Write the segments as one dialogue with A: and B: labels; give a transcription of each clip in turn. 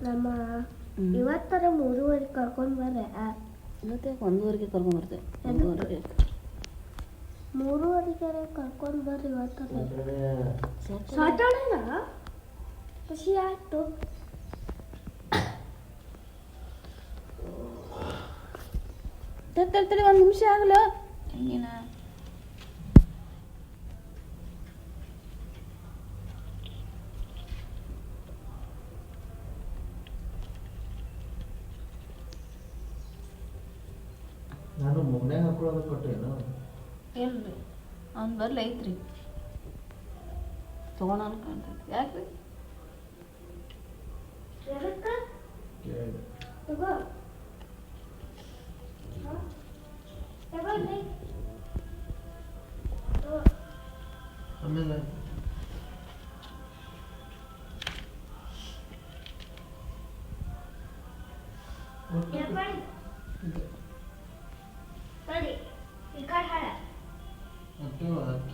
A: ನಮ್ಮ ಇವತ್ತರ 3:30 ಕರ್ಕೊಂಡು ಬರ್ರೆ.
B: ಇವತ್ತೇ 1:30ಗೆ ಕರ್ಕೊಂಡು ಬರ್ತೇವೆ. 1:30
A: 3:30 ಕರ್ಕೊಂಡು ಬರ್ರಿ ಇವತ್ತರ. ಸಾಟರ್ಡೇನಾ? ಖುಷಿ ಆಯ್ತು.
B: ತಡಿ 1 ನಿಮಿಷ ಆಗಲ್ಲ. ಹೆಂಗಿನ
C: ನಾನು ಮೊನ್ನೆ ಹಾಕೊಳ್ಳೋದು ಕೊಟ್ಟೇನು?
B: ಇಲ್ರಿ, ಅವ್ನು ಬರ್ಲಿ ಐತ್ರಿ ತೊಗೋಣ ಅನ್ಕೊಂಡ್ರಿ. ಯಾಕ್ರಿ
C: ಆಮೇಲೆ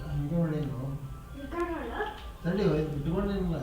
C: ಹಂಗೆ ಮಾಡೇನು? ತಡಿ ಇಟ್ಕೊಂಡೇನಿಲ್ಲ.